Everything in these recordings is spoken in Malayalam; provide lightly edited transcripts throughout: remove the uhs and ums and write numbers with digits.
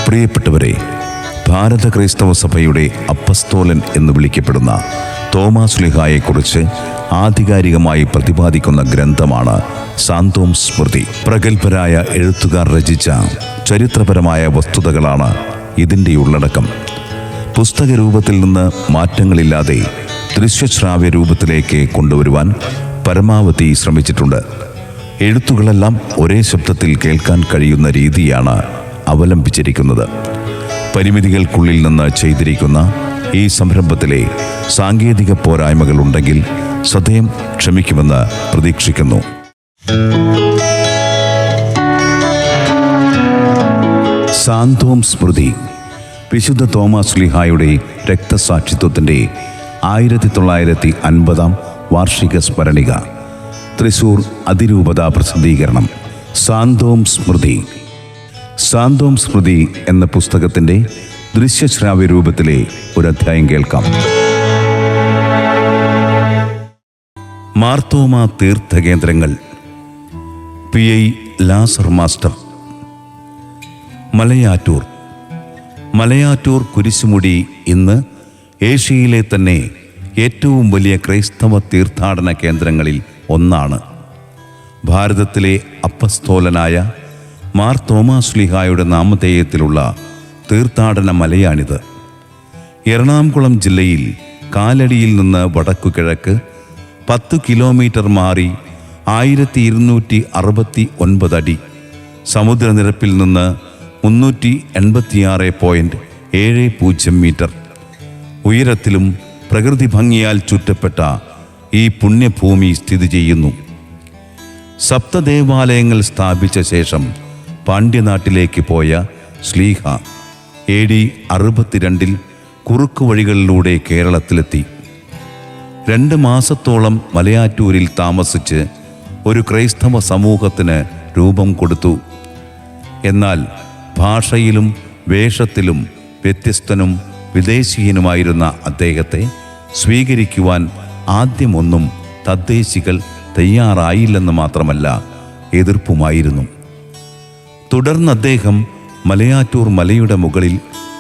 പ്രിയപ്പെട്ടവരെ, ഭാരത ക്രൈസ്തവ സഭയുടെ അപ്പസ്തോലൻ എന്ന് വിളിക്കപ്പെടുന്ന തോമാ ശ്ലീഹായെക്കുറിച്ച് ആധികാരികമായി പ്രതിപാദിക്കുന്ന ഗ്രന്ഥമാണ് സാന്തോം സ്മൃതി. പ്രഗത്ഭരായ എഴുത്തുകാർ രചിച്ച ചരിത്രപരമായ വസ്തുതകളാണ് ഇതിൻ്റെ ഉള്ളടക്കം. പുസ്തക രൂപത്തിൽ നിന്ന് മാറ്റങ്ങളില്ലാതെ ദൃശ്യശ്രാവ്യ രൂപത്തിലേക്ക് കൊണ്ടുവരുവാൻ പരമാവധി ശ്രമിച്ചിട്ടുണ്ട്. എഴുത്തുകളെല്ലാം ഒരേ ശബ്ദത്തിൽ കേൾക്കാൻ കഴിയുന്ന രീതിയാണ് അവലംബിച്ചിരിക്കുന്നത്. പരിമിതികൾക്കുള്ളിൽ നിന്ന് ചെയ്തിരിക്കുന്ന ഈ സംരംഭത്തിലെ സാങ്കേതിക പോരായ്മകളുണ്ടെങ്കിൽ സദയം ക്ഷമിക്കുമെന്ന് പ്രതീക്ഷിക്കുന്നു. സാന്തോം സ്മൃതി വിശുദ്ധ തോമാ ശ്ലീഹായുടെ രക്തസാക്ഷിത്വത്തിൻ്റെ 1950 വാർഷിക സ്മരണിക. തൃശൂർ അതിരൂപത പ്രസിദ്ധീകരണം. സാന്തോം സ്മൃതി. സാന്തോം സ്മൃതി എന്ന പുസ്തകത്തിൻ്റെ ദൃശ്യശ്രാവ്യ രൂപത്തിലെ ഒരു അധ്യായം കേൾക്കാം. മാർത്തോമ തീർത്ഥകേന്ദ്രങ്ങൾ. PI ലാസർ മാസ്റ്റർ. മലയാറ്റൂർ. മലയാറ്റൂർ കുരിശുമുടി ഇന്ന് ഏഷ്യയിലെ തന്നെ ഏറ്റവും വലിയ ക്രൈസ്തവ തീർത്ഥാടന കേന്ദ്രങ്ങളിൽ ഒന്നാണ്. ഭാരതത്തിലെ അപ്പസ്തോലനായ മാർ തോമാ ശ്ലീഹായുടെ നാമധേയത്തിലുള്ള തീർത്ഥാടന മലയാണിത്. എറണാകുളം ജില്ലയിൽ കാലടിയിൽ നിന്ന് വടക്കു കിഴക്ക് 10 കിലോമീറ്റർ മാറി 1269 അടി, സമുദ്രനിരപ്പിൽ നിന്ന് 386.70 മീറ്റർ ഉയരത്തിലും പ്രകൃതി ഭംഗിയാൽ ചുറ്റപ്പെട്ട ഈ പുണ്യഭൂമി സ്ഥിതി ചെയ്യുന്നു. സപ്തദേവാലയങ്ങൾ സ്ഥാപിച്ച ശേഷം പാണ്ഡ്യനാട്ടിലേക്ക് പോയ ശ്ലീഹ AD 62 കുറുക്കു വഴികളിലൂടെ കേരളത്തിലെത്തി. 2 മാസത്തോളം മലയാറ്റൂരിൽ താമസിച്ച് ഒരു ക്രൈസ്തവ സമൂഹത്തിന് രൂപം കൊടുത്തു. എന്നാൽ ഭാഷയിലും വേഷത്തിലും വ്യത്യസ്തനും വിദേശീയനുമായിരുന്ന അദ്ദേഹത്തെ സ്വീകരിക്കുവാൻ ആദ്യമൊന്നും തദ്ദേശികൾ തയ്യാറായില്ലെന്ന് മാത്രമല്ല, എതിർപ്പുമായിരുന്നു. തുടർന്ന് അദ്ദേഹം മലയാറ്റൂർ മലയുടെ മുകളിൽ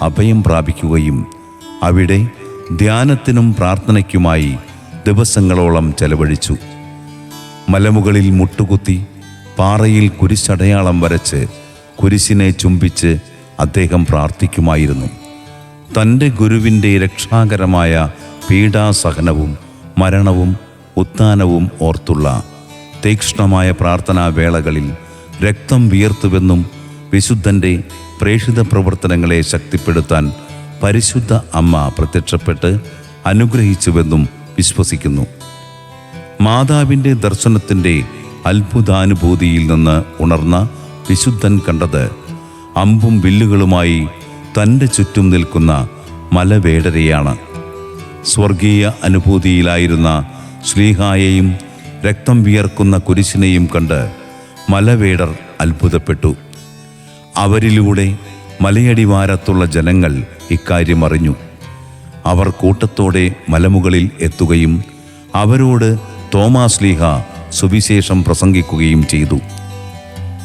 അഭയം പ്രാപിക്കുകയും അവിടെ ധ്യാനത്തിനും പ്രാർത്ഥനയ്ക്കുമായി ദിവസങ്ങളോളം ചെലവഴിച്ചു. മലമുകളിൽ മുട്ടുകുത്തി പാറയിൽ കുരിശടയാളം വരച്ച് കുരിശിനെ ചുംബിച്ച് അദ്ദേഹം പ്രാർത്ഥിക്കുമായിരുന്നു. തൻ്റെ ഗുരുവിൻ്റെ രക്ഷാകരമായ പീഡാസഹനവും മരണവും ഉത്ഥാനവും ഓർത്തുള്ള തീക്ഷ്ണമായ പ്രാർത്ഥനാ വേളകളിൽ രക്തം വിയർത്തുവെന്നും വിശുദ്ധൻ്റെ പ്രേഷിത പ്രവർത്തനങ്ങളെ ശക്തിപ്പെടുത്താൻ പരിശുദ്ധ അമ്മ പ്രത്യക്ഷപ്പെട്ട് അനുഗ്രഹിച്ചുവെന്നും വിശ്വസിക്കുന്നു. മാതാവിൻ്റെ ദർശനത്തിൻ്റെ അത്ഭുതാനുഭൂതിയിൽ നിന്ന് ഉണർന്ന വിശുദ്ധൻ കണ്ടത് അമ്പും വില്ലുകളുമായി തൻ്റെ ചുറ്റും നിൽക്കുന്ന മലവേടരെയാണ്. സ്വർഗീയ അനുഭൂതിയിലായിരുന്ന ശ്ലീഹായെയും രക്തം വിയർക്കുന്ന കുരിശിനെയും കണ്ട് മലവേടർ അത്ഭുതപ്പെട്ടു. അവരിലൂടെ മലയടിവാരത്തുള്ള ജനങ്ങൾ ഇക്കാര്യം അറിഞ്ഞു. അവർ കൂട്ടത്തോടെ മലമുകളിൽ എത്തുകയും അവരോട് തോമാ ശ്ലീഹ സുവിശേഷം പ്രസംഗിക്കുകയും ചെയ്തു.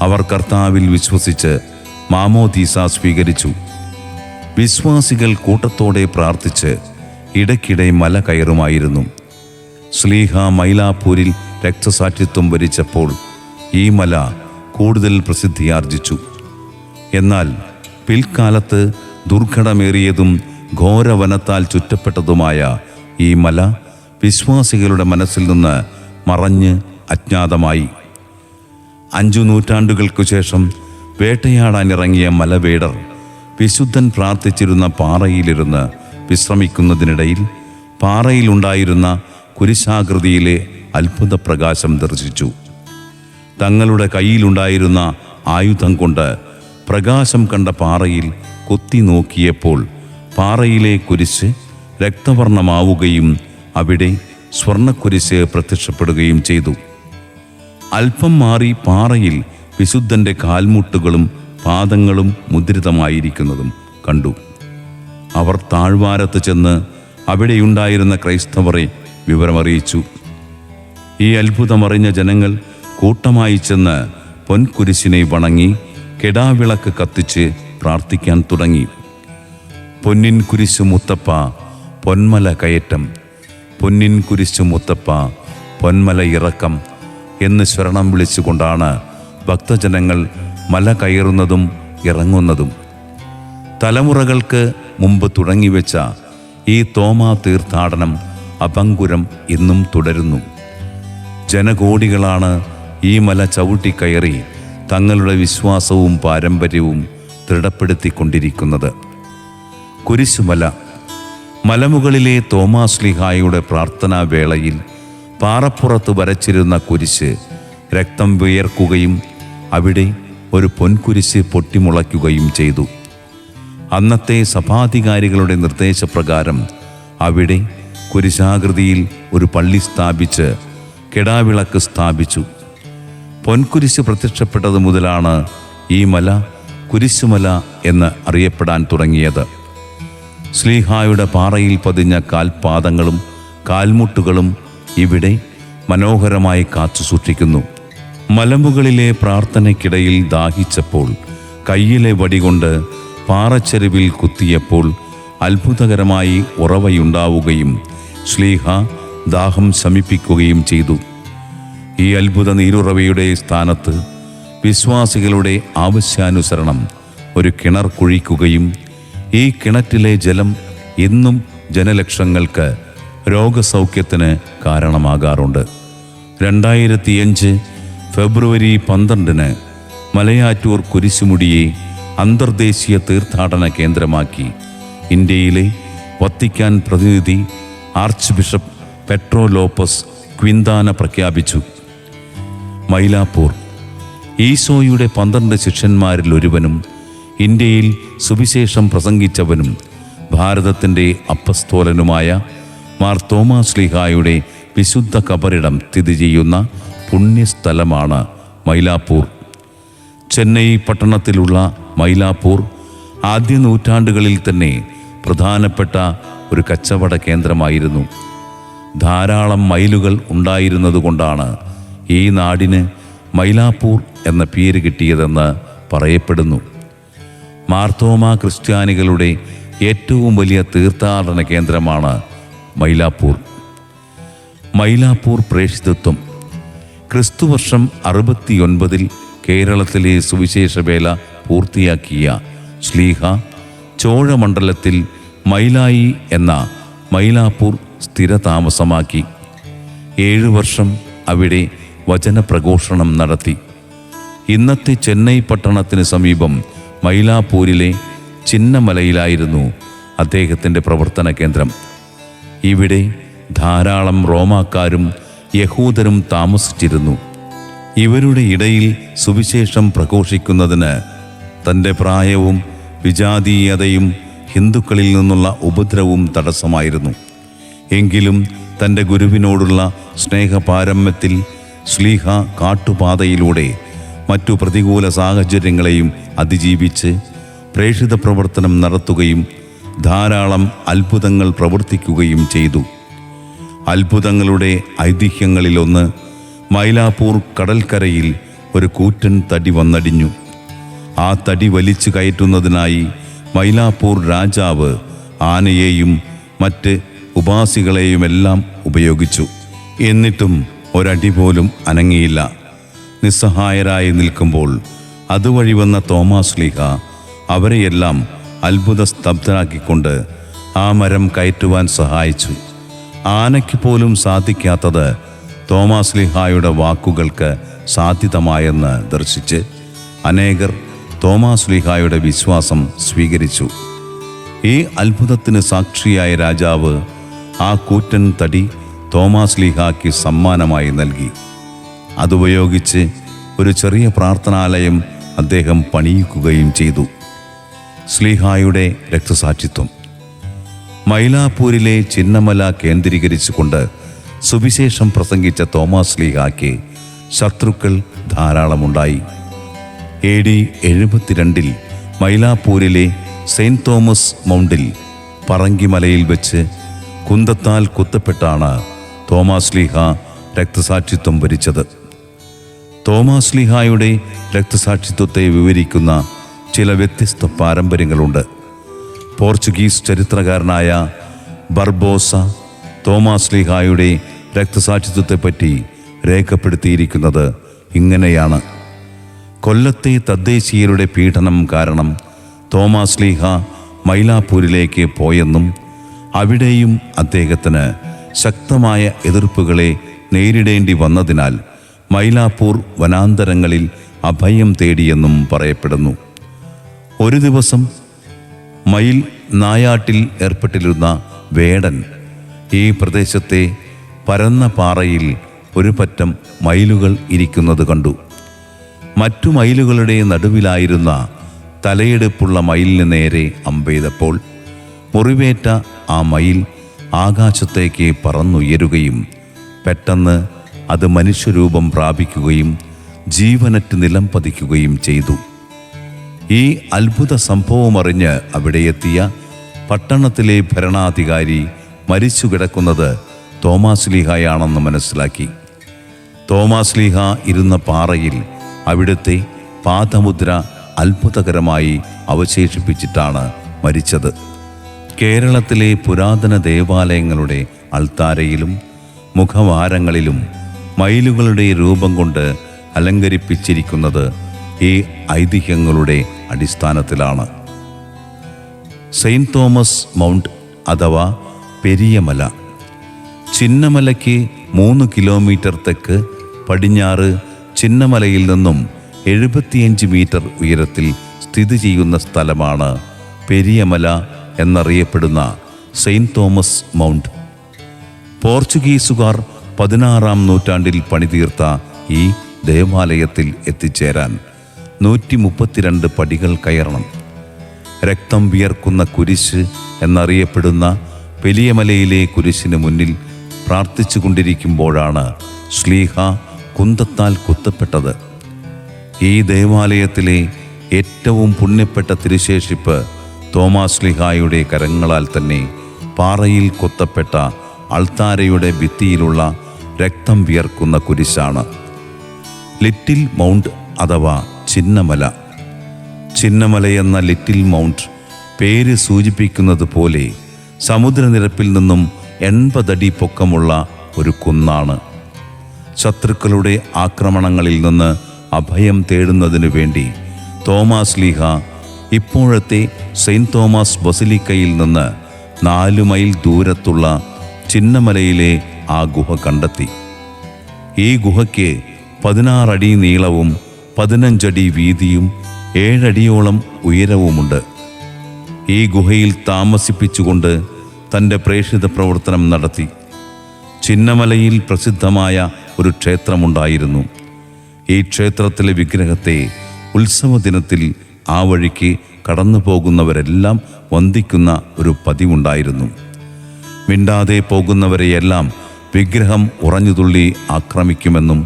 അവർ കർത്താവിൽ വിശ്വസിച്ച് മാമോദീസ സ്വീകരിച്ചു. വിശ്വാസികൾ കൂട്ടത്തോടെ പ്രാർത്ഥിച്ച് ഇടയ്ക്കിടെ മല കയറുമായിരുന്നു. ശ്ലീഹ മൈലാപ്പൂരിൽ രക്തസാക്ഷിത്വം വരിച്ചപ്പോൾ ഈ മല കൂടുതൽ പ്രസിദ്ധിയാർജിച്ചു. എന്നാൽ പിൽക്കാലത്ത് ദുർഘടമേറിയതും ഘോരവനത്താൽ ചുറ്റപ്പെട്ടതുമായ ഈ മല വിശ്വാസികളുടെ മനസ്സിൽ നിന്ന് മറഞ്ഞ് അജ്ഞാതമായി. 5 നൂറ്റാണ്ടുകൾക്കു ശേഷം വേട്ടയാടാനിറങ്ങിയ മലവേടർ വിശുദ്ധൻ പ്രാർത്ഥിച്ചിരുന്ന പാറയിലിരുന്ന് വിശ്രമിക്കുന്നതിനിടയിൽ പാറയിലുണ്ടായിരുന്ന കുരിശാകൃതിയിലെ അത്ഭുത പ്രകാശം ദർശിച്ചു. തങ്ങളുടെ കയ്യിലുണ്ടായിരുന്ന ആയുധം കൊണ്ട് പ്രകാശം കണ്ട പാറയിൽ കുത്തി നോക്കിയപ്പോൾ പാറയിലെ കുരിശ് രക്തവർണ്ണമാവുകയും അവിടെ സ്വർണ്ണക്കുരിശ് പ്രത്യക്ഷപ്പെടുകയും ചെയ്തു. അല്പം മാറി പാറയിൽ വിശുദ്ധൻ്റെ കാൽമുട്ടുകളും പാദങ്ങളും മുദ്രിതമായിരിക്കുന്നതും കണ്ടു. അവർ താഴ്വാരത്ത് ചെന്ന് അവിടെയുണ്ടായിരുന്ന ക്രൈസ്തവരെ വിവരമറിയിച്ചു. ഈ അത്ഭുതമറിഞ്ഞ ജനങ്ങൾ കൂട്ടമായി ചെന്ന് പൊൻകുരിശിനെ വണങ്ങി കെടാവിളക്ക് കത്തിച്ച് പ്രാർത്ഥിക്കാൻ തുടങ്ങി. പൊന്നിൻ കുരിശു മുത്തപ്പ പൊന്മല കയറ്റം, പൊന്നിൻ കുരിശു മുത്തപ്പ പൊന്മല ഇറക്കം എന്ന് ശരണം വിളിച്ചുകൊണ്ടാണ് ഭക്തജനങ്ങൾ മല കയറുന്നതും ഇറങ്ങുന്നതും. തലമുറകൾക്ക് മുമ്പ് തുടങ്ങിവെച്ച ഈ തോമാ തീർത്ഥാടനം അപങ്കുരം ഇന്നും തുടരുന്നു. ജനകോടികളാണ് ഈ മല ചവിട്ടിക്കയറി തങ്ങളുടെ വിശ്വാസവും പാരമ്പര്യവും ദൃഢപ്പെടുത്തിക്കൊണ്ടിരിക്കുന്നത്. കുരിശുമല. മലമുകളിലെ തോമാശ്ലീഹായുടെ പ്രാർത്ഥനാ വേളയിൽ പാറപ്പുറത്ത് വരച്ചിരുന്ന കുരിശ് രക്തം വിയർക്കുകയും അവിടെ ഒരു പൊൻകുരിശ് പൊട്ടിമുളയ്ക്കുകയും ചെയ്തു. അന്നത്തെ സഭാധികാരികളുടെ നിർദ്ദേശപ്രകാരം അവിടെ കുരിശാകൃതിയിൽ ഒരു പള്ളി സ്ഥാപിച്ച് കെടാവിളക്ക് സ്ഥാപിച്ചു. പൊൻകുരിശ് പ്രത്യക്ഷപ്പെട്ടത് മുതലാണ് ഈ മല കുരിശുമല എന്ന് അറിയപ്പെടാൻ തുടങ്ങിയത്. ശ്ലീഹായുടെ പാറയിൽ പതിഞ്ഞ കാൽപാദങ്ങളും കാൽമുട്ടുകളും ഇവിടെ മനോഹരമായി കാത്തു സൂക്ഷിക്കുന്നു. മലമുകളിലെ പ്രാർത്ഥനയ്ക്കിടയിൽ ദാഹിച്ചപ്പോൾ കയ്യിലെ വടികൊണ്ട് പാറച്ചെരുവിൽ കുത്തിയപ്പോൾ അത്ഭുതകരമായി ഉറവയുണ്ടാവുകയും ശ്ലീഹ ദാഹം ശമിപ്പിക്കുകയും ചെയ്തു. ഈ അത്ഭുത നീരുറവയുടെ സ്ഥാനത്ത് വിശ്വാസികളുടെ ആവശ്യാനുസരണം ഒരു കിണർ കുഴിക്കുകയും ഈ കിണറ്റിലെ ജലം ഇന്നും ജനലക്ഷങ്ങൾക്ക് രോഗസൗഖ്യത്തിന് കാരണമാകാറുണ്ട്. 2005 ഫെബ്രുവരി 12 മലയാറ്റൂർ കുരിശുമുടിയെ അന്തർദേശീയ തീർത്ഥാടന കേന്ദ്രമാക്കി ഇന്ത്യയിലെ വത്തിക്കാൻ പ്രതിനിധി ആർച്ച് ബിഷപ്പ് പെട്രോ ലോപ്പസ് ക്വിന്താന പ്രഖ്യാപിച്ചു. മൈലാപ്പൂർ. ഈശോയുടെ 12 ശിഷ്യന്മാരിൽ ഒരുവനും ഇന്ത്യയിൽ സുവിശേഷം പ്രസംഗിച്ചവനും ഭാരതത്തിൻ്റെ അപ്പസ്തോലനുമായ മാർ തോമാ ശ്ലീഹായുടെ വിശുദ്ധ കബറിടം സ്ഥിതി ചെയ്യുന്ന പുണ്യസ്ഥലമാണ് മൈലാപ്പൂർ. ചെന്നൈ പട്ടണത്തിലുള്ള മൈലാപ്പൂർ ആദ്യ നൂറ്റാണ്ടുകളിൽ തന്നെ പ്രധാനപ്പെട്ട ഒരു കച്ചവട കേന്ദ്രമായിരുന്നു. ധാരാളം മയിലുകൾ ഉണ്ടായിരുന്നതുകൊണ്ടാണ് ഈ നാടിന് മൈലാപ്പൂർ എന്ന പേര് കിട്ടിയതെന്ന് പറയപ്പെടുന്നു. മാർത്തോമാ ക്രിസ്ത്യാനികളുടെ ഏറ്റവും വലിയ തീർത്ഥാടന കേന്ദ്രമാണ് മൈലാപ്പൂർ. മൈലാപ്പൂർ പ്രേക്ഷിതത്വം. ക്രിസ്തുവർഷം 69 കേരളത്തിലെ സുവിശേഷവേല പൂർത്തിയാക്കിയ ശ്ലീഹ ചോഴമണ്ഡലത്തിൽ മൈലായി എന്ന മൈലാപ്പൂർ സ്ഥിരതാമസമാക്കി. 7 വർഷം അവിടെ വചനപ്രഘോഷണം നടത്തി. ഇന്നത്തെ ചെന്നൈ പട്ടണത്തിന് സമീപം മൈലാപ്പൂരിലെ ചിന്നമലയിലായിരുന്നു അദ്ദേഹത്തിൻ്റെ പ്രവർത്തന കേന്ദ്രം. ഇവിടെ ധാരാളം റോമാക്കാരും യഹൂദരും താമസിച്ചിരുന്നു. ഇവരുടെ ഇടയിൽ സുവിശേഷം പ്രഘോഷിക്കുന്നതിന് തൻ്റെ പ്രായവും വിജാതീയതയും ഹിന്ദുക്കളിൽ നിന്നുള്ള ഉപദ്രവവും തടസ്സമായിരുന്നു. എങ്കിലും തൻ്റെ ഗുരുവിനോടുള്ള സ്നേഹപാരമ്യത്തിൽ ശ്ലീഹ കാട്ടുപാതയിലൂടെ മറ്റു പ്രതികൂല സാഹചര്യങ്ങളെയും അതിജീവിച്ച് പ്രേക്ഷിത പ്രവർത്തനം നടത്തുകയും ധാരാളം അത്ഭുതങ്ങൾ പ്രവർത്തിക്കുകയും ചെയ്തു. അത്ഭുതങ്ങളുടെ ഐതിഹ്യങ്ങളിലൊന്ന് മൈലാപ്പൂർ കടൽക്കരയിൽ ഒരു കൂറ്റൻ തടി വന്നടിഞ്ഞു. ആ തടി വലിച്ചു കയറ്റുന്നതിനായി മൈലാപ്പൂർ രാജാവ് ആനയെയും മറ്റ് ഉപാസികളെയുമെല്ലാം ഉപയോഗിച്ചു. എന്നിട്ടും ഒരടി പോലും അനങ്ങിയില്ല. നിസ്സഹായരായി നിൽക്കുമ്പോൾ അതുവഴി വന്ന തോമാ ശ്ലീഹ അവരെയെല്ലാം അത്ഭുത സ്തബ്ധരാക്കിക്കൊണ്ട് ആ മരം കയറ്റുവാൻ സഹായിച്ചു. ആനയ്ക്ക് പോലും സാധിക്കാത്തത് തോമാ ശ്ലീഹായുടെ വാക്കുകൾക്ക് സാധ്യതമായെന്ന് ദർശിച്ച് അനേകർ തോമാ ശ്ലീഹായുടെ വിശ്വാസം സ്വീകരിച്ചു. ഈ അത്ഭുതത്തിന് സാക്ഷിയായ രാജാവ് ആ കൂറ്റൻ തടി തോമാ ശ്ലീഹായ്ക്ക് സമ്മാനമായി നൽകി. അതുപയോഗിച്ച് ഒരു ചെറിയ പ്രാർത്ഥനാലയം അദ്ദേഹം പണിയിക്കുകയും ചെയ്തു. ശ്ലീഹായുടെ രക്തസാക്ഷിത്വം. മൈലാപ്പൂരിലെ ചിന്നമല കേന്ദ്രീകരിച്ചുകൊണ്ട് സുവിശേഷം പ്രസംഗിച്ച തോമാ ശ്ലീഹായ്ക്ക് ശത്രുക്കൾ ധാരാളമുണ്ടായി. AD 72 മൈലാപ്പൂരിലെ സെയിൻറ്റ് തോമസ് മൗണ്ടിൽ പറങ്കിമലയിൽ വെച്ച് കുന്തത്താൽ കുത്തപ്പെട്ടാണ് തോമാ ശ്ലീഹ രക്തസാക്ഷിത്വം വരിച്ചത്. തോമാശ്ലീഹായുടെ രക്തസാക്ഷിത്വത്തെ വിവരിക്കുന്ന ചില വ്യത്യസ്ത പാരമ്പര്യങ്ങളുണ്ട്. പോർച്ചുഗീസ് ചരിത്രകാരനായ ബർബോസ തോമാശ്ലീഹായുടെ രക്തസാക്ഷിത്വത്തെപ്പറ്റി രേഖപ്പെടുത്തിയിരിക്കുന്നത് ഇങ്ങനെയാണ്: കൊല്ലത്തെ തദ്ദേശീയരുടെ പീഡനം കാരണം തോമാശ്ലീഹ മൈലാപ്പൂരിലേക്ക് പോയെന്നും അവിടെയും അദ്ദേഹത്തിന് ശക്തമായ എതിർപ്പുകളെ നേരിടേണ്ടി വന്നതിനാൽ മൈലാപ്പൂർ വനാന്തരങ്ങളിൽ അഭയം തേടിയെന്നും പറയപ്പെടുന്നു. ഒരു ദിവസം മയിൽ നായാട്ടിൽ ഏർപ്പെട്ടിരുന്ന വേടൻ ഈ പ്രദേശത്തെ പരന്ന പാറയിൽ ഒരു പറ്റം മയിലുകൾ ഇരിക്കുന്നത് കണ്ടു. മറ്റു മയിലുകളുടെ നടുവിലായിരുന്ന തലയെടുപ്പുള്ള മയിലിന് നേരെ അമ്പെയ്തപ്പോൾ മുറിവേറ്റ ആ മയിൽ ആകാശത്തേക്ക് പറന്നുയരുകയും പെട്ടെന്ന് അത് മനുഷ്യരൂപം പ്രാപിക്കുകയും ജീവനറ്റ് നിലം പതിക്കുകയും ചെയ്തു. ഈ അത്ഭുത സംഭവമറിഞ്ഞ് അവിടെ എത്തിയ പട്ടണത്തിലെ ഭരണാധികാരി മരിച്ചു കിടക്കുന്നത് തോമാശ്ലീഹായാണെന്ന് മനസ്സിലാക്കി. തോമാശ്ലീഹ ഇരുന്ന പാറയിൽ അവിടുത്തെ പാദമുദ്ര അത്ഭുതകരമായി അവശേഷിപ്പിച്ചിട്ടാണ് മരിച്ചത്. കേരളത്തിലെ പുരാതന ദേവാലയങ്ങളുടെ അൾത്താരയിലും മുഖവാരങ്ങളിലും മയിലുകളുടെ രൂപം കൊണ്ട് അലങ്കരിപ്പിച്ചിരിക്കുന്നത് ഈ ഐതിഹ്യങ്ങളുടെ അടിസ്ഥാനത്തിലാണ്. സെയിൻറ് തോമസ് മൗണ്ട് അഥവാ പെരിയമല ചിന്നമലയ്ക്ക് 3 കിലോമീറ്റർ തെക്ക് പടിഞ്ഞാറ് ചിന്നമലയിൽ നിന്നും 75 മീറ്റർ ഉയരത്തിൽ സ്ഥിതി ചെയ്യുന്ന സ്ഥലമാണ് പെരിയമല എന്നറിയപ്പെടുന്ന സെയിൻറ് തോമസ് മൗണ്ട്. പോർച്ചുഗീസുകാർ 16-ാം നൂറ്റാണ്ടിൽ പണിതീർത്ത ഈ ദേവാലയത്തിൽ എത്തിച്ചേരാൻ 132 പടികൾ കയറണം. രക്തം വിയർക്കുന്ന കുരിശ് എന്നറിയപ്പെടുന്ന പെരിയമലയിലെ കുരിശിന് മുന്നിൽ പ്രാർത്ഥിച്ചു കൊണ്ടിരിക്കുമ്പോഴാണ് ശ്ലീഹ കുന്തത്താൽ കുത്തപ്പെട്ടത്. ഈ ദേവാലയത്തിലെ ഏറ്റവും പുണ്യപ്പെട്ട തിരുശേഷിപ്പ് തോമാശ്ലീഹായുടെ കരങ്ങളാൽ തന്നെ പാറയിൽ കൊത്തപ്പെട്ട അൾത്താരയുടെ ഭിത്തിയിലുള്ള രക്തം വിയർക്കുന്ന കുരിശാണ്. ലിറ്റിൽ മൗണ്ട് അഥവാ ചിന്നമല. ചിന്നമലയെന്ന ലിറ്റിൽ മൗണ്ട് പേര് സൂചിപ്പിക്കുന്നത് പോലെ സമുദ്രനിരപ്പിൽ നിന്നും 80 അടി പൊക്കമുള്ള ഒരു കുന്നാണ്. ശത്രുക്കളുടെ ആക്രമണങ്ങളിൽ നിന്ന് അഭയം തേടുന്നതിനു വേണ്ടി തോമാശ്ലീഹ ഇപ്പോഴത്തെ സെയിൻറ് തോമസ് ബസിലിക്കയിൽ നിന്ന് 4 മൈൽ ദൂരത്തുള്ള ചിന്നമലയിലെ ആ ഗുഹ കണ്ടെത്തി. ഈ ഗുഹയ്ക്ക് 16 അടി നീളവും 15 അടി വീതിയും 7 അടിയോളം ഉയരവുമുണ്ട്. ഈ ഗുഹയിൽ താമസിപ്പിച്ചുകൊണ്ട് തൻ്റെ പ്രേക്ഷിത പ്രവർത്തനം നടത്തി. ചിന്നമലയിൽ പ്രസിദ്ധമായ ഒരു ക്ഷേത്രമുണ്ടായിരുന്നു. ഈ ക്ഷേത്രത്തിലെ വിഗ്രഹത്തെ ഉത്സവ ദിനത്തിൽ ആ വഴിക്ക് കടന്നു പോകുന്നവരെല്ലാം വന്ദിക്കുന്ന ഒരു പതിവുണ്ടായിരുന്നു. മിണ്ടാതെ പോകുന്നവരെയെല്ലാം വിഗ്രഹം ഉറഞ്ഞുതുള്ളി ആക്രമിക്കുമെന്നും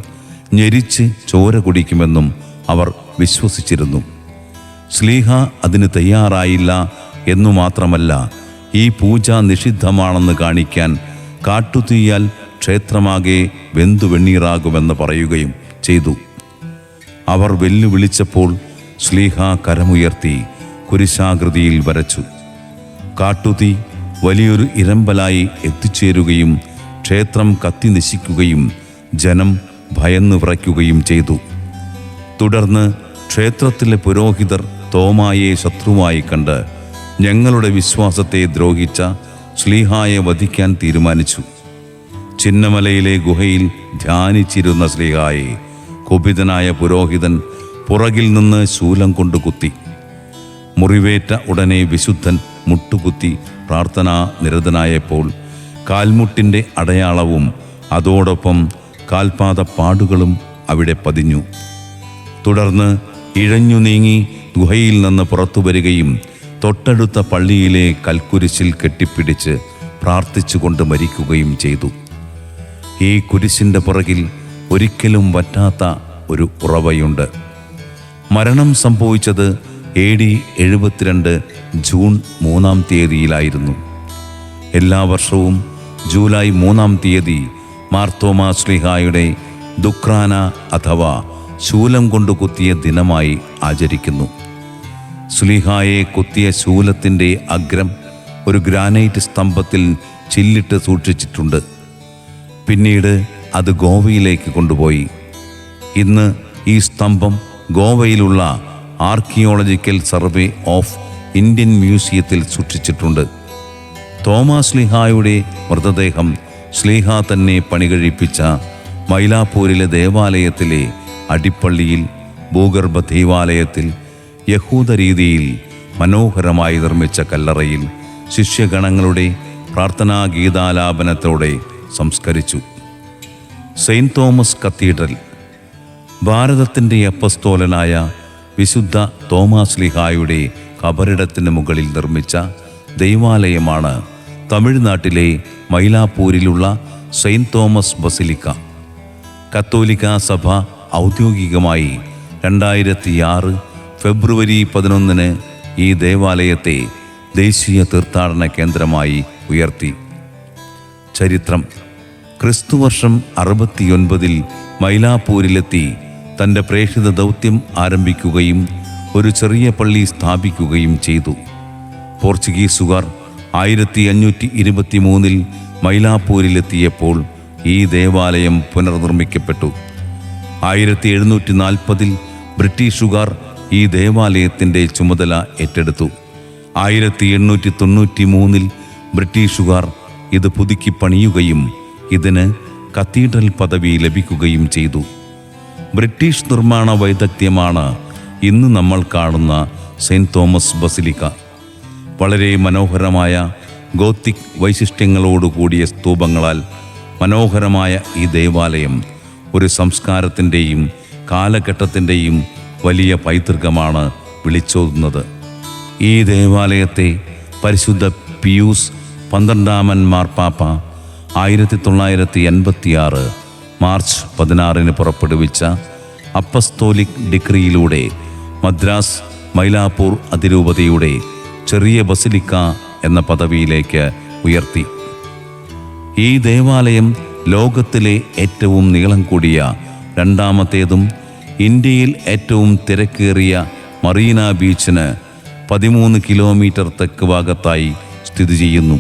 ഞെരിച്ച് ചോര കുടിക്കുമെന്നും അവർ വിശ്വസിച്ചിരുന്നു. ശ്ലീഹ അതിന് തയ്യാറായില്ല എന്നു മാത്രമല്ല, ഈ പൂജ നിഷിദ്ധമാണെന്ന് കാണിക്കാൻ കാട്ടുതീയാൽ ക്ഷേത്രമാകെ വെന്തുവെണ്ണീറാകുമെന്ന് പറയുകയും ചെയ്തു. അവർ വെല്ലുവിളിച്ചപ്പോൾ ശ്ലീഹ കരമുയർത്തി കുരിശാകൃതിയിൽ വരച്ചു. കാട്ടുതീ വലിയൊരു ഇരമ്പലായി എത്തിച്ചേരുകയും ക്ഷേത്രം കത്തി നശിക്കുകയും ജനം ഭയന്നു വിറയ്ക്കുകയും ചെയ്തു. തുടർന്ന് ക്ഷേത്രത്തിലെ പുരോഹിതർ തോമായെ ശത്രുവായി കണ്ട് ഞങ്ങളുടെ വിശ്വാസത്തെ ദ്രോഹിച്ച ശ്ലീഹായെ വധിക്കാൻ തീരുമാനിച്ചു. ചിന്നമലയിലെ ഗുഹയിൽ ധ്യാനിച്ചിരുന്ന ശ്ലീഹായെ കുപിതനായ പുരോഹിതൻ പുറകിൽ നിന്ന് ശൂലം കൊണ്ട് കുത്തി. മുറിവേറ്റ ഉടനെ വിശുദ്ധൻ മുട്ടുകുത്തി പ്രാർത്ഥനാ നിരതനായപ്പോൾ കാൽമുട്ടിൻ്റെ അടയാളവും അതോടൊപ്പം കാൽപാദ പാടുകളും അവിടെ പതിഞ്ഞു. തുടർന്ന് ഇഴഞ്ഞു നീങ്ങി ഗുഹയിൽ നിന്ന് പുറത്തു വരികയും തൊട്ടടുത്ത പള്ളിയിലെ കൽക്കുരിശിൽ കെട്ടിപ്പിടിച്ച് പ്രാർത്ഥിച്ചുകൊണ്ട് മരിക്കുകയും ചെയ്തു. ഈ കുരിശിൻ്റെ പുറകിൽ ഒരിക്കലും വറ്റാത്ത ഒരു ഉറവയുണ്ട്. മരണം സംഭവിച്ചത് AD 72 ജൂൺ 3-ാം തീയതിയിലായിരുന്നു. എല്ലാ വർഷവും ജൂലൈ 3-ാം തീയതി മാർത്തോമാ ശ്ലീഹായുടെ ദുക്രാന അഥവാ ശൂലം കൊണ്ട് കുത്തിയ ദിനമായി ആചരിക്കുന്നു. ശ്ലീഹായെ കുത്തിയ ശൂലത്തിൻ്റെ അഗ്രം ഒരു ഗ്രാനൈറ്റ് സ്തംഭത്തിൽ ചില്ലിട്ട് സൂക്ഷിച്ചിട്ടുണ്ട്. പിന്നീട് അത് ഗോവയിലേക്ക് കൊണ്ടുപോയി. ഇന്ന് ഈ സ്തംഭം ഗോവയിലുള്ള ആർക്കിയോളജിക്കൽ സർവേ ഓഫ് ഇന്ത്യൻ മ്യൂസിയത്തിൽ സൂക്ഷിച്ചിട്ടുണ്ട്. തോമാ ശ്ലീഹായുടെ മൃതദേഹം ശ്ലീഹാ തന്നെ പണികഴിപ്പിച്ച മൈലാപ്പൂരിലെ ദേവാലയത്തിലെ അടിപ്പള്ളിയിൽ ഭൂഗർഭ ദൈവാലയത്തിൽ യഹൂദ രീതിയിൽ മനോഹരമായി നിർമ്മിച്ച കല്ലറയിൽ ശിഷ്യഗണങ്ങളുടെ പ്രാർത്ഥനാ ഗീതാലാപനത്തോടെ സംസ്കരിച്ചു. സെയിൻറ്റ് തോമസ് കത്തീഡ്രൽ ഭാരതത്തിൻ്റെ അപ്പസ്തോലനായ വിശുദ്ധ തോമാ ശ്ലീഹായുടെ കബറിടത്തിന് മുകളിൽ നിർമ്മിച്ച ദൈവാലയമാണ് തമിഴ്നാട്ടിലെ മൈലാപ്പൂരിലുള്ള സെയിൻറ്റ് തോമസ് ബസിലിക്ക. കത്തോലിക്ക സഭ ഔദ്യോഗികമായി 2006 ഫെബ്രുവരി 11 ഈ ദേവാലയത്തെ ദേശീയ തീർത്ഥാടന കേന്ദ്രമായി ഉയർത്തി. ചരിത്രം: ക്രിസ്തുവർഷം 69 മൈലാപ്പൂരിലെത്തി തൻ്റെ പ്രേക്ഷിത ദൗത്യം ആരംഭിക്കുകയും ഒരു ചെറിയ പള്ളി സ്ഥാപിക്കുകയും ചെയ്തു. പോർച്ചുഗീസുകാർ 1523 മൈലാപ്പൂരിലെത്തിയപ്പോൾ ഈ ദേവാലയം പുനർനിർമ്മിക്കപ്പെട്ടു. 1740 ബ്രിട്ടീഷുകാർ ഈ ദേവാലയത്തിൻ്റെ ചുമതല ഏറ്റെടുത്തു. 1893 ബ്രിട്ടീഷുകാർ ഇത് പുതുക്കി പണിയുകയും ഇതിന് കത്തീഡ്രൽ പദവി ലഭിക്കുകയും ചെയ്തു. ബ്രിട്ടീഷ് നിർമ്മാണ വൈദഗ്ധ്യമാണ് ഇന്ന് നമ്മൾ കാണുന്ന സെയിൻറ്റ് തോമസ് ബസിലിക്ക. വളരെ മനോഹരമായ ഗോത്തിക് വൈശിഷ്ട്യങ്ങളോടുകൂടിയ സ്തൂപങ്ങളാൽ മനോഹരമായ ഈ ദേവാലയം ഒരു സംസ്കാരത്തിൻ്റെയും കാലഘട്ടത്തിൻ്റെയും വലിയ പൈതൃകമാണ് വിളിച്ചോതുന്നത്. ഈ ദേവാലയത്തെ പരിശുദ്ധ പിയൂസ് 12 മാർപ്പാപ്പ 1986 മാർച്ച് 16 പുറപ്പെടുവിച്ച അപ്പസ്തോലിക് ഡിക്രിയിലൂടെ മദ്രാസ് മൈലാപ്പൂർ അതിരൂപതയുടെ ചെറിയ ബസിലിക്ക എന്ന പദവിയിലേക്ക് ഉയർത്തി. ഈ ദേവാലയം ലോകത്തിലെ ഏറ്റവും നീളം കൂടിയ രണ്ടാമത്തേതും ഇന്ത്യയിൽ ഏറ്റവും തിരക്കേറിയ മറീന ബീച്ചിന് 13 കിലോമീറ്റർ തെക്ക് ഭാഗത്തായി സ്ഥിതി ചെയ്യുന്നു.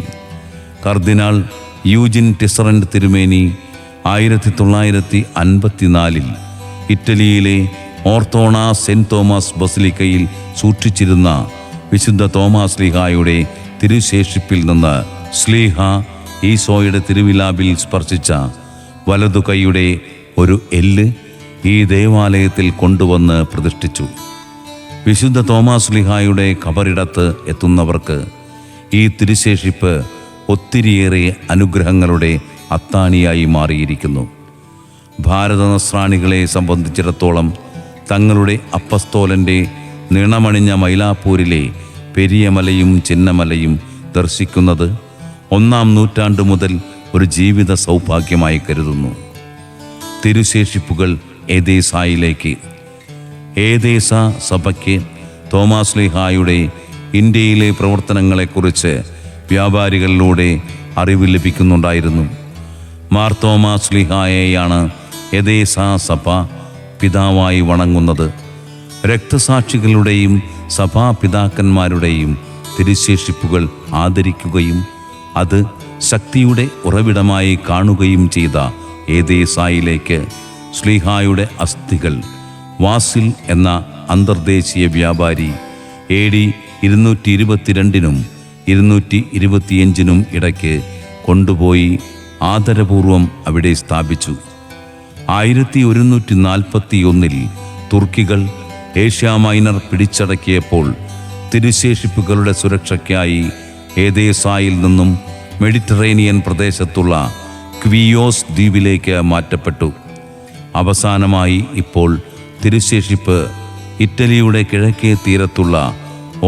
കർദിനാൾ യൂജിൻ ടിസറന്റ് തിരുമേനി 1954 ഇറ്റലിയിലെ ഓർത്തോണ സെൻറ്റ് തോമസ് ബസിലിക്കയിൽ സൂക്ഷിച്ചിരുന്ന വിശുദ്ധ തോമാ ശ്ലീഹായുടെ തിരുശേഷിപ്പിൽ നിന്ന് ശ്ലീഹ ഈശോയുടെ തിരുവിലാവിൽ സ്പർശിച്ച വലതു കൈയുടെ ഒരു എല്ല് ഈ ദേവാലയത്തിൽ കൊണ്ടുവന്ന് പ്രതിഷ്ഠിച്ചു. വിശുദ്ധ തോമാ ശ്ലീഹായുടെ ഖബറിടത്ത് എത്തുന്നവർക്ക് ഈ തിരുശേഷിപ്പ് ഒത്തിരിയേറെ അനുഗ്രഹങ്ങളുടെ അത്താണിയായി മാറിയിരിക്കുന്നു. ഭാരത നസ്രാണികളെ സംബന്ധിച്ചിടത്തോളം തങ്ങളുടെ അപ്പസ്തോലൻ്റെ നിണമണിഞ്ഞ മൈലാപ്പൂരിലെ പെരിയമലയും ചിന്നമലയും ദർശിക്കുന്നത് 1-ാം നൂറ്റാണ്ട് മുതൽ ഒരു ജീവിത സൗഭാഗ്യമായി കരുതുന്നു. തിരുശേഷിപ്പുകൾ ഏദേസായിലേക്ക്. ഏദേസ സഭയ്ക്ക് തോമാ ശ്ലീഹായുടെ ഇന്ത്യയിലെ പ്രവർത്തനങ്ങളെക്കുറിച്ച് വ്യാപാരികളിലൂടെ അറിവ് ലഭിക്കുന്നുണ്ടായിരുന്നു. മാർ തോമാ ശ്ലീഹായെയാണ് ഏദേസ സഭ പിതാവായി വണങ്ങുന്നത്. രക്തസാക്ഷികളുടെയും സഭാപിതാക്കന്മാരുടെയും തിരുശേഷിപ്പുകൾ ആദരിക്കുകയും അത് ശക്തിയുടെ ഉറവിടമായി കാണുകയും ചെയ്ത ഏദേസായിലേക്ക് ശ്ലീഹായുടെ അസ്ഥികൾ വാസിൽ എന്ന അന്തർദേശീയ വ്യാപാരി AD 222 225 ഇടയ്ക്ക് കൊണ്ടുപോയി ആദരപൂർവം അവിടെ സ്ഥാപിച്ചു. 1141 തുർക്കികൾ ഏഷ്യ മൈനർ പിടിച്ചടക്കിയപ്പോൾ തിരുശേഷിപ്പുകളുടെ സുരക്ഷയ്ക്കായി ഏദേസായിൽ നിന്നും മെഡിറ്ററേനിയൻ പ്രദേശത്തുള്ള ക്വിയോസ് ദ്വീപിലേക്ക് മാറ്റപ്പെട്ടു. അവസാനമായി ഇപ്പോൾ തിരുശേഷിപ്പ് ഇറ്റലിയുടെ കിഴക്കേ തീരത്തുള്ള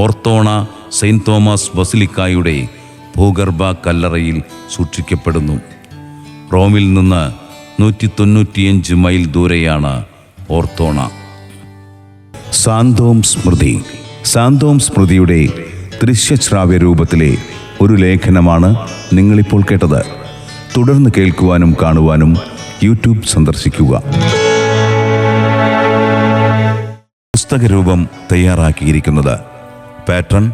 ഓർത്തോണ സെയിൻറ്റ് തോമസ് ബസിലിക്കായുടെ ഭൂഗർഭ കല്ലറയിൽ സൂക്ഷിക്കപ്പെടുന്നു. റോമിൽ നിന്ന് 195 മൈൽ ദൂരെയാണ് ഓർത്തോണ. സാന്തോം സ്മൃതി. സാന്തോം സ്മൃതിയുടെ ദൃശ്യശ്രാവ്യ രൂപത്തിലെ ഒരു ലേഖനമാണ് നിങ്ങളിപ്പോൾ കേട്ടത്. തുടർന്ന് കേൾക്കുവാനും കാണുവാനും യൂട്യൂബ് സന്ദർശിക്കുക. പുസ്തകരൂപം തയ്യാറാക്കിയിരിക്കുന്നത് patron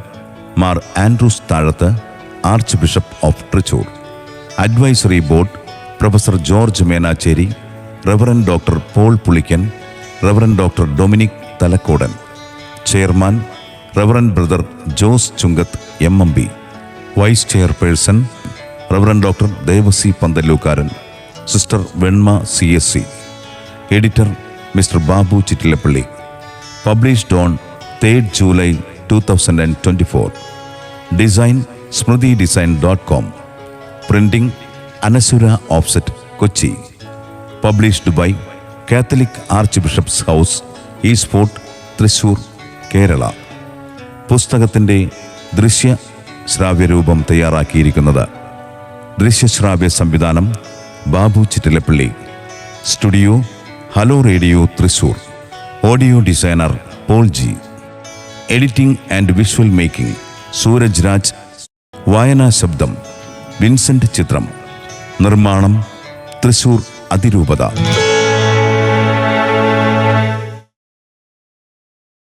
Mar Andrews Thazhath, archbishop of Thrissur. Advisory board professor George Menachery, reverend doctor Paul Pulikkan, reverend doctor Dominic Thalakkodan. Chairman reverend brother Jose Chunkath MMB. Vice chairperson reverend doctor Devassy Panthallookkaran, sister Venma CSC. Editor mister Babu Chittilappally. Published on 3 July 2024. Design smritidesign.com. Printing Anasura offset, Kochi. Published by Catholic archbishop's house, east fort, Thrissur, Kerala. പുസ്തകത്തിൻ്റെ ദൃശ്യ ശ്രാവ്യരൂപം തയ്യാറാക്കിയിരിക്കുന്നത് ദൃശ്യശ്രാവ്യ സംവിധാനം Babu Chittilappally. Studio hello radio Thrissur. Audio designer Paul G. Editing and visual making Sooraj Raj. വായനാ ശബ്ദം വിൻസെന്റ് ചിത്രം. നിർമ്മാണം തൃശൂർ അതിരൂപത.